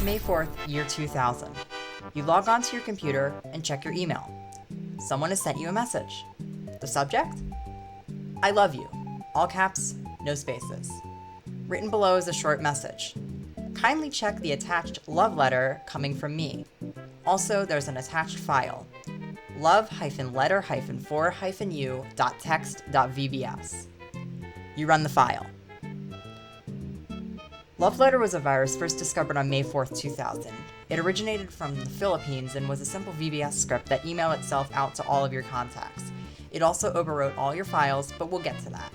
May 4th, year 2000. You log onto your computer and check your email. Someone has sent you a message. The subject? I love you. All caps, no spaces. Written below is a short message. Kindly check the attached love letter coming from me. Also, there's an attached file. love-letter-for-u.text.vbs. You run the file. Love Letter was a virus first discovered on May 4th, 2000. It originated from the Philippines and was a simple VBS script that emailed itself out to all of your contacts. It also overwrote all your files, but we'll get to that.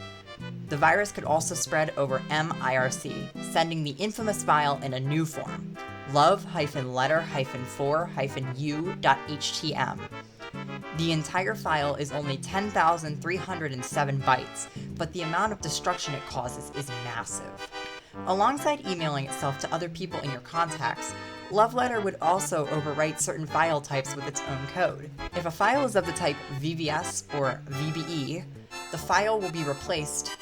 The virus could also spread over MIRC, sending the infamous file in a new form, love-letter-for-u.htm. The entire file is only 10,307 bytes, but the amount of destruction it causes is massive. Alongside emailing itself to other people in your contacts, Love Letter would also overwrite certain file types with its own code. If a file is of the type VBS or VBE, the file will be replaced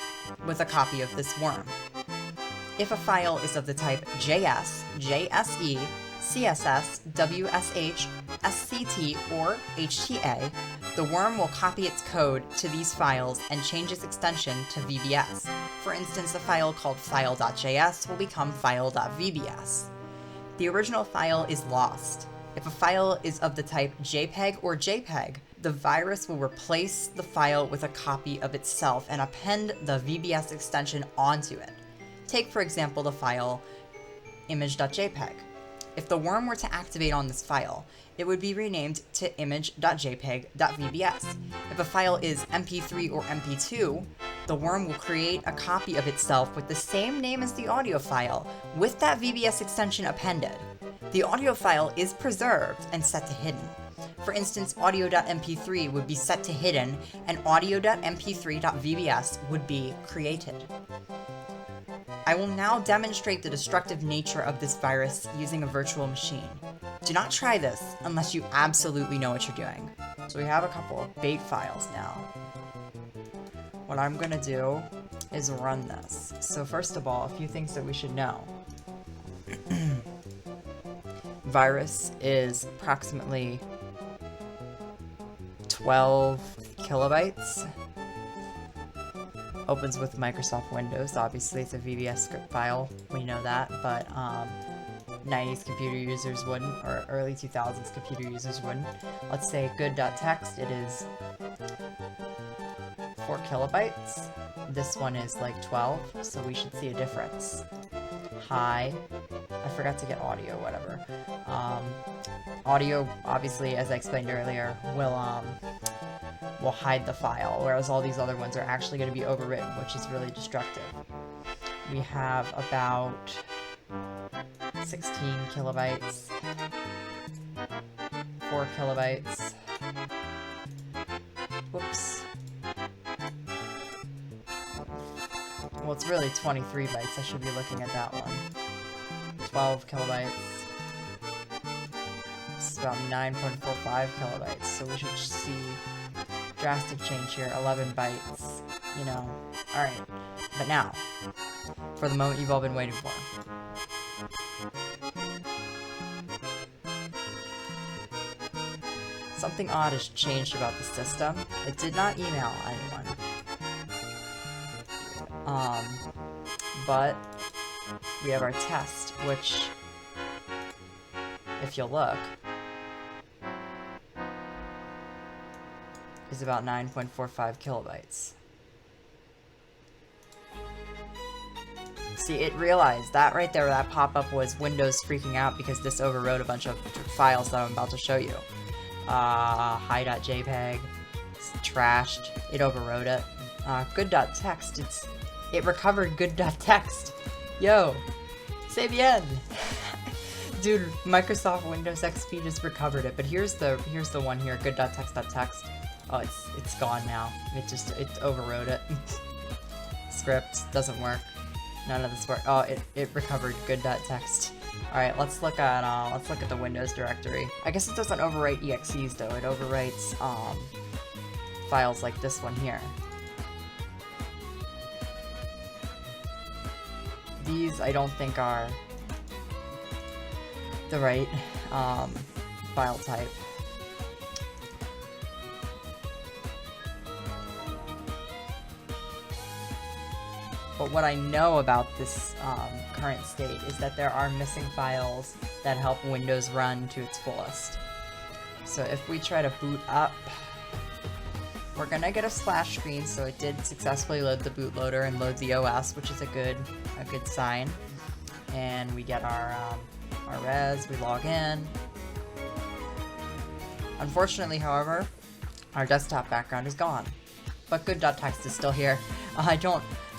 with a copy of this worm. If a file is of the type JS, JSE, CSS, WSH, SCT, or HTA, the worm will copy its code to these files and change its extension to VBS. For instance, a file called file.js will become file.vbs. The original file is lost. If a file is of the type JPEG or JPEG, the virus will replace the file with a copy of itself and append the VBS extension onto it. Take, for example, the file image.jpg. If the worm were to activate on this file, it would be renamed to image.jpg.vbs. If a file is MP3 or MP2, the worm will create a copy of itself with the same name as the audio file, with that VBS extension appended. The audio file is preserved and set to hidden. For instance, audio.mp3 would be set to hidden, and audio.mp3.vbs would be created. I will now demonstrate the destructive nature of this virus using a virtual machine. Do not try this unless you absolutely know what you're doing. So we have a couple of bait files now. What I'm gonna do is run this. So first of all, a few things that we should know. Virus is approximately 12 kilobytes. Opens with Microsoft Windows. Obviously, it's a VBS script file. We know that, but 90s computer users wouldn't, or early 2000s computer users wouldn't. Let's say good.txt, it is 4 kilobytes. This one is like 12, so we should see a difference. Hi. I forgot to get audio, whatever. Audio, obviously, as I explained earlier, will hide the file, whereas all these other ones are actually going to be overwritten, which is really destructive. We have about 16 kilobytes, 4 kilobytes, whoops. Well, it's really 23 bytes, I should be looking at that one. 12 kilobytes. This is about 9.45 kilobytes, so we should see drastic change here, 11 bytes, you know, alright. But now, for the moment you've all been waiting for. Something odd has changed about the system. It did not email anyone. But we have our test, which, if you'll look, is about 9.45 kilobytes. See, it realized that right there, that pop-up was Windows freaking out because this overwrote a bunch of files that I'm about to show you. Hi.jpg, it's trashed, it overwrote it. Good.txt, it recovered good.txt. Yo, c'est bien. Dude, Microsoft Windows XP just recovered it, but here's the one here, good.txt.txt. Oh, it's gone now. It overwrote it. Script doesn't work. None of this work. Oh, it recovered good.txt. All right, let's look at the Windows directory. I guess it doesn't overwrite exes though. It overwrites files like this one here. These I don't think are. the right file type. But what I know about this current state is that there are missing files that help Windows run to its fullest. So if we try to boot up, we're gonna get a splash screen. So it did successfully load the bootloader and load the OS, which is a good sign. And we get our res, we log in. Unfortunately, however, our desktop background is gone, but good.txt is still here.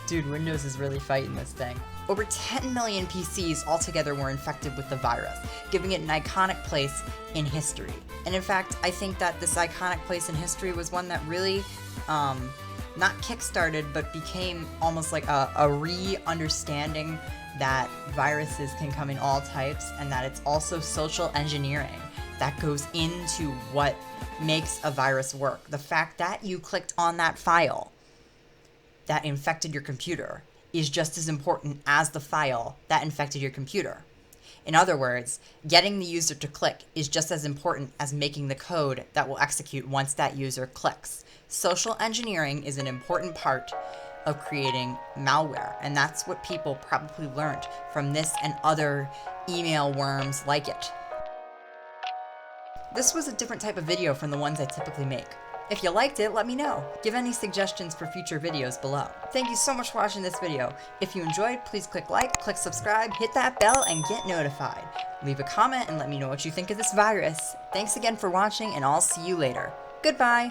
Dude, Windows is really fighting this thing. Over 10 million PCs altogether were infected with the virus, giving it an iconic place in history. And in fact, I think that this iconic place in history was one that really, not kickstarted, but became almost like a re-understanding that viruses can come in all types, and that it's also social engineering that goes into what makes a virus work. The fact that you clicked on that file that infected your computer is just as important as the file that infected your computer. In other words, getting the user to click is just as important as making the code that will execute once that user clicks. Social engineering is an important part of creating malware, and that's what people probably learned from this and other email worms like it. This was a different type of video from the ones I typically make. If you liked it, let me know. Give any suggestions for future videos below. Thank you so much for watching this video. If you enjoyed, please click like, click subscribe, hit that bell, and get notified. Leave a comment and let me know what you think of this virus. Thanks again for watching, and I'll see you later. Goodbye!